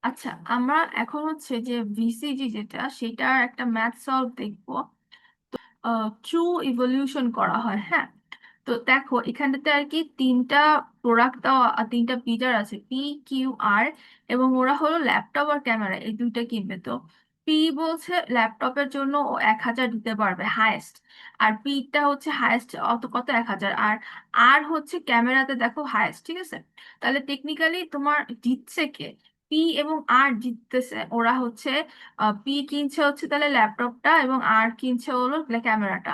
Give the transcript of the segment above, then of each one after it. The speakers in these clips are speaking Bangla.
আচ্ছা, আমরা এখন হচ্ছে যে ভিসিজি যেটা সেটার একটা ম্যাথ সলভ দেখবো। ট্রু ইভলিউশন করা হয়, হ্যাঁ। তো দেখো এখানটাতে আর কি তিনটা প্রোডাক্ট দেওয়া আর তিনটা বিটার আছে, পি, কিউ, আর। এবং ওরা হলো ল্যাপটপ আর ক্যামেরা এই দুইটা কিনবে। তো পি বলছে ল্যাপটপের জন্য ও 1,000 দিতে পারবে হায়েস্ট। আর পিটা হচ্ছে হায়েস্ট অত কত 1,000। আর হচ্ছে ক্যামেরাতে দেখো হায়েস্ট, ঠিক আছে। তাহলে টেকনিক্যালি তোমার জিতছে কে? পি এবং আর জিততেছে। ওরা হচ্ছে পি কিনছে হচ্ছে তাহলে ল্যাপটপটা, এবং আর কিনছে হলো ক্যামেরাটা।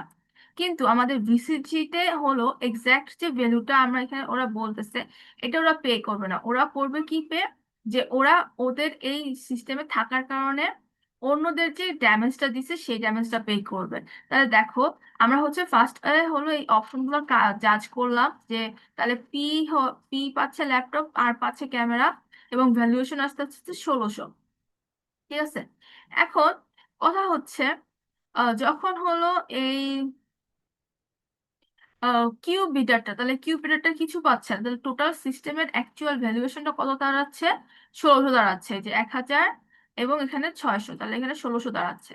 কিন্তু আমাদের ভিসিজিতে হলো এক্সাক্ট যে ভ্যালুটা আমরা এখানে ওরা বলতেছে, এটা ওরা পে করবে না। ওরা করবে কি পে, যে ওরা ওদের এই সিস্টেমে থাকার কারণে অন্যদের যে ড্যামেজটা দিছে সেই ড্যামেজটা পে করবে। তাহলে দেখো আমরা হচ্ছে ফার্স্ট হলো এই অপশনগুলো জাজ করলাম যে তাহলে পি পাচ্ছে ল্যাপটপ, আর পাচ্ছে ক্যামেরা, এবং ভ্যালুয়েশন আসতে হচ্ছে 1600। ঠিক আছে। এখন কথা হচ্ছে যখন হলো এই কিউ বিটারটা, তাহলে কিউ বিটারটা কিছু পাচ্ছে না, তাহলে টোটাল সিস্টেমের অ্যাকচুয়াল ভ্যালুয়েশনটা কত দাঁড়াচ্ছে? 1600 দাঁড়াচ্ছে। যে 1,000 এবং এখানে 600, তাহলে এখানে 1600 দাঁড়াচ্ছে।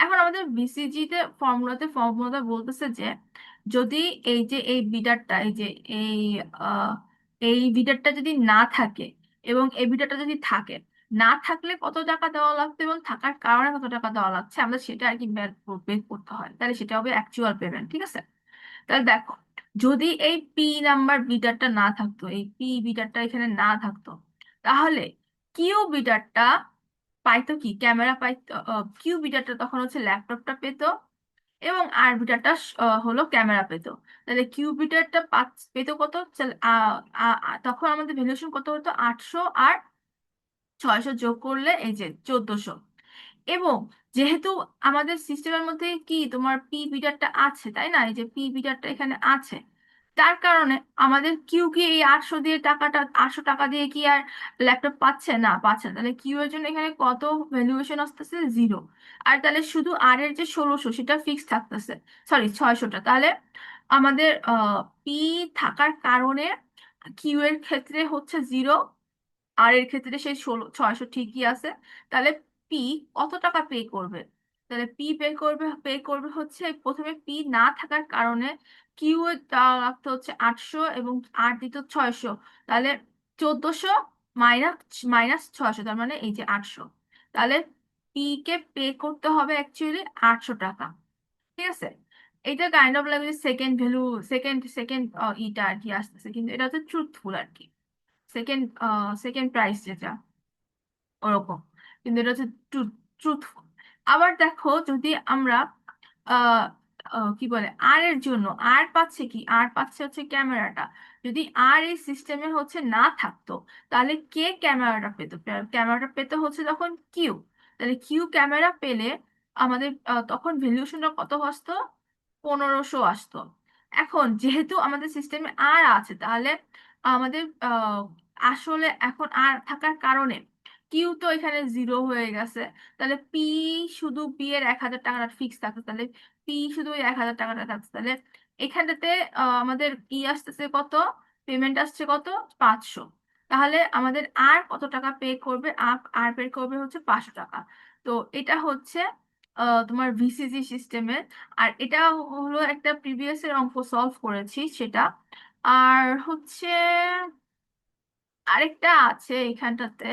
এখন আমাদের বিসিজি ফর্মুলাতে বলতেছে যে যদি এই যে এই বিটারটা, এই যে এই আহ, এই বিটারটা যদি না থাকে এবং এই বিটারটা যদি থাকে, না থাকলে কত টাকা দেওয়া লাগতো এবং থাকার কারণে কত টাকা দেওয়া লাগছে, আমরা সেটা আর কি বের করতে হয়। তাহলে সেটা হবে অ্যাকচুয়াল পেমেন্ট, ঠিক আছে। তাহলে দেখো, যদি এই পি নাম্বার বিটারটা না থাকতো, এই পি বিটারটা এখানে না থাকতো, তাহলে কিউ বিটারটা পাইতো কি? ক্যামেরা পাইতো। কিউ বিটারটা তখন হচ্ছে ল্যাপটপটা পেতো, এবং আর বিটারটা হলো ক্যামেরা পেতো। তাহলে কিউ বিটারটা পেতো কত? তখন আমাদের ভ্যালুয়েশন কত হতো? 800 আর 600 যোগ করলে এই যে 1400। এবং যেহেতু আমাদের সিস্টেমের মধ্যে কি তোমার পি বিটারটা আছে, তাই না? এই যে পি বিটারটা এখানে আছে, তার কারণে আমাদের কিউ কি এই 800 দিয়ে টাকাটা, 800 টাকা দিয়ে কি আর ল্যাপটপ পাচ্ছে? না, পাচ্ছে না। তাহলে কিউ এর জন্য এখানে কত ভ্যালুয়েশন আসতেছে? 0। আর তাহলে শুধু আর এর যে 1600 সেটা ফিক্স থাকতেছে, সরি 600টা। তাহলে আমাদের পি থাকার কারণে কিউ এর ক্ষেত্রে হচ্ছে 0, আর এর ক্ষেত্রে সেই 600 ঠিকই আছে। তাহলে পি কত টাকা পে করবে? তাহলে পে করবে হচ্ছে প্রথমে পি না থাকার কারণে কিউ এর দেওয়া লাগতো হচ্ছে 800, এবং আর দিত 600। তাহলে 1400 মাইনাস মাইনাস 600, তার মানে এই যে 800। তাহলে পি কে পে করতে হবে অ্যাকচুয়ালি 800 টাকা, ঠিক আছে। এটা কাইন্ড অফ লাগে সেকেন্ড ভ্যালু, সেকেন্ড সেকেন্ড ইটা আর কি আসতেছে, কিন্তু এটা হচ্ছে ট্রুথফুল আর কি। সেকেন্ড সেকেন্ড প্রাইস যেটা ওরকম, কিন্তু এটা হচ্ছে ট্রুথফুল। আবার দেখো, যদি আমরা আহ কি বলে আর এর জন্য, আর পাচ্ছে কি? আর পাচ্ছে হচ্ছে ক্যামেরাটা। যদি আর এই সিস্টেমে হচ্ছে না থাকতো, তাহলে কে ক্যামেরাটা পেতো? ক্যামেরাটা পেতো হচ্ছে তখন কিউ। তাহলে কিউ ক্যামেরা পেলে আমাদের তখন ভ্যালুয়েশনটা কত আসতো? 1500 আসতো। এখন যেহেতু আমাদের সিস্টেমে আর আছে, তাহলে আমাদের আসলে এখন আর থাকার কারণে কিউ তো এখানে 0 হয়ে গেছে। তাহলে পি, শুধু পি এর 1,000 টাকাটা ফিক্স থাকতো। তাহলে পি শুধু ওই 1,000 টাকাটা থাকতো। তাহলে এখানটাতে আমাদের ই আসতেছে কত? পেমেন্ট আসছে কত? 500। তাহলে আমাদের আর কত টাকা পে করবে? আর পে করবে হচ্ছে 500 টাকা। তো এটা হচ্ছে তোমার ভিসিজি সিস্টেমের। আর এটা হলো একটা প্রিভিয়াস এর অঙ্ক সলভ করেছি সেটা। আর হচ্ছে আরেকটা আছে এখানটাতে,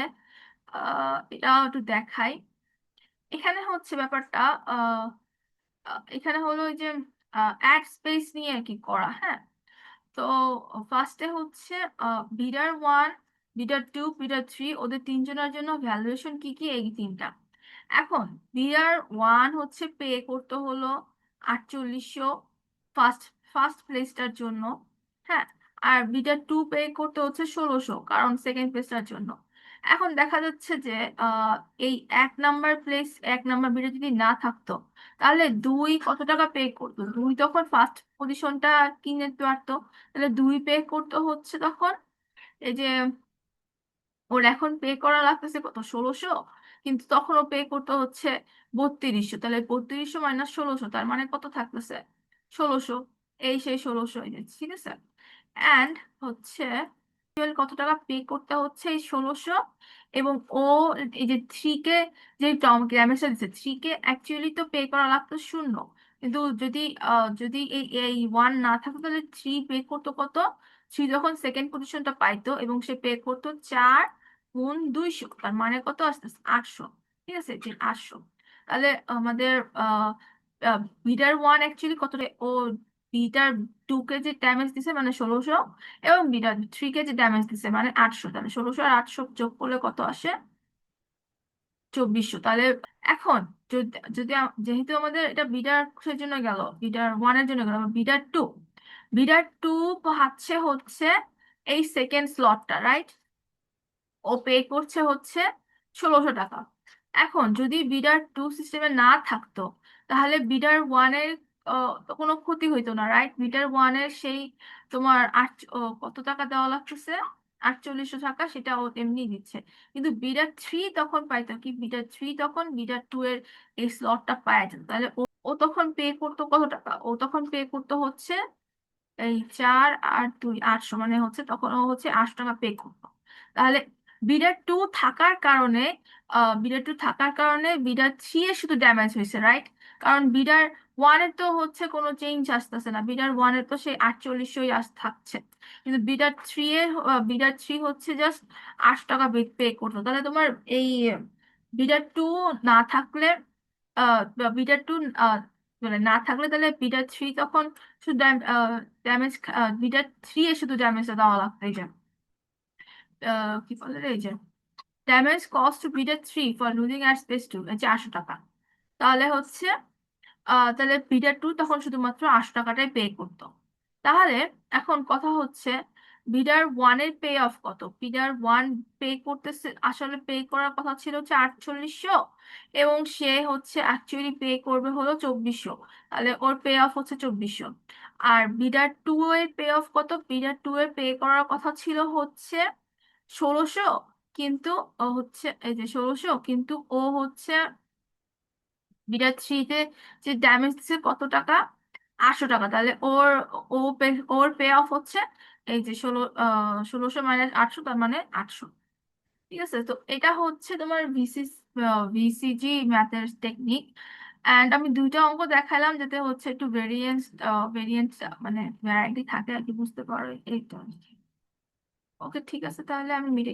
এটাও একটু দেখাই। এখানে হচ্ছে ব্যাপারটা আহ এখানে হলো ওই যে অ্যাড স্পেস নিয়ে আর কি করা, হ্যাঁ। তো ফার্স্টে হচ্ছে বিডার 1, বিডার 2, বিডার 3, ওদের তিনজনের জন্য ভ্যালুয়েশন কি কি? এই তিনটা। এখন বিডার 1 হচ্ছে পে করতে হলো 4800 ফার্স্ট ফার্স্ট প্লেসটার জন্য, হ্যাঁ। আর বিডার 2 পে করতে হচ্ছে 1600, কারণ সেকেন্ড প্লেসটার জন্য। এখন দেখা যাচ্ছে যে আহ, এই 1 নাম্বার বিডার যদি না থাকতো, তাহলে 2 কত টাকা পে করতো? 2 তখন ফার্স্ট পজিশনটা কিনে পারতো। তাহলে 2 পে করতে হচ্ছে তখন এই যে ওর এখন পে করা লাগতেছে কত? 1600। কিন্তু তখন ও পে করতে হচ্ছে 3200। তাহলে 3200 মাইনাস 1600, তার মানে কত থাকতেছে? 1600। এই সেই 1600, এই যে, ঠিক আছে। অ্যান্ড হচ্ছে কত টাকা পে করতে হচ্ছে, এই 1600। এবং ও এই যে 3 কে, যে ড্যামেজটা দিচ্ছে 3 কে, অ্যাকচুয়ালি তো পে করা লাগতো 0। কিন্তু যদি যদি এই এই 1 না থাকতো তাহলে 3 পে করতো কত, 3 যখন সেকেন্ড পজিশনটা পাইতো এবং সে পে করতো 4 গুণ 200, তার মানে কত আসতে 800। ঠিক আছে, যে 800। তাহলে আমাদের বিডার 1 অ্যাকচুয়ালি কত ও বিডার 2 কে যে ড্যামেজ দিছে মানে 1600, এবং বিডার 3 কে যে ড্যামেজ দিছে মানে 800। তাহলে 1600 আর 800 যোগ করলে কত আসে, 2400। তাহলে এখন যদি যদি যেহেতু আমাদের এটা বিডার জন্য গেল, বিডার 1 এর জন্য গেল, বিডার টু পাচ্ছে হচ্ছে এই সেকেন্ড স্লটটা, রাইট? ও পে করছে হচ্ছে 1600 টাকা। এখন যদি বিডার 2 সিস্টেমে না থাকতো তাহলে বিডার 1 এর তো কোনো ক্ষতি হইতো না, রাইট? বিডার 1 এর সেই তোমার কত টাকা দেওয়া লাগতেছে, 4800 টাকা, সেটা ও এমনি দিচ্ছে। কিন্তু বিডার 3 তখন পাইতো কি, বিডার 3 তখন বিডার 2 এর এই স্লটটা পায় যেত। তাহলে ও তখন পে করতো কত টাকা, ও তখন পে করতো হচ্ছে এই 4 আর 2 800, মানে হচ্ছে তখন ও হচ্ছে 800 টাকা পে করতো। তাহলে বিডার 2 থাকার কারণে বিডার 3 এর শুধু ড্যামেজ হয়েছে, রাইট? কারণ বিডার 1 এর তো হচ্ছে কোনো চেঞ্জ আসতেছে না, বিডার 1 এর তো সেই 4800ই থাকছে। কিন্তু বিডার 3 হচ্ছে জাস্ট 800 টাকা পে করতো। তাহলে তোমার এই বিডার 2 না থাকলে, বিডার 2 মানে না থাকলে, তাহলে বিডার 3 তখন শুধু ড্যামেজ, বিডার 3 এর শুধু ড্যামেজটা দেওয়া লাগতো, এই যে কি বলে রে, এই যে damage cost to bidder 3 for losing at space 2, এই যে 800 টাকা। তাহলে হচ্ছে তাহলে বিডার 2 তখন শুধুমাত্র 800 টাকাটাই পে করতো। তাহলে এখন কথা হচ্ছে বিডার 1 এর পে অফ কত, বিডার 1 পে করতেছে, আসলে পে করার কথা ছিল হচ্ছে 4800, এবং সে হচ্ছে অ্যাকচুয়ালি পে করবে হলো 2400। তাহলে ওর পে অফ হচ্ছে 2400। আর বিডার 2 এর পে অফ কত, বিডার 2 এর পে করার কথা ছিল হচ্ছে 1600, কিন্তু ও হচ্ছে এই যে 1600, কিন্তু ও হচ্ছে বিডার 3 তে যে ড্যামেজ দিচ্ছে কত টাকা, 800 টাকা। তাহলে ওর পে অফ হচ্ছে এই যে 1600 - 800, তার মানে 800। ঠিক আছে, তো এটা হচ্ছে তোমার ভিসিজি ম্যাথের টেকনিক। অ্যান্ড আমি দুইটা অঙ্ক দেখালাম যাতে হচ্ছে একটু ভেরিয়েন্স মানে ভ্যারাইটি থাকে আর কি, বুঝতে পারো এই তো। ওকে, ঠিক আছে, তাহলে আমি মিটে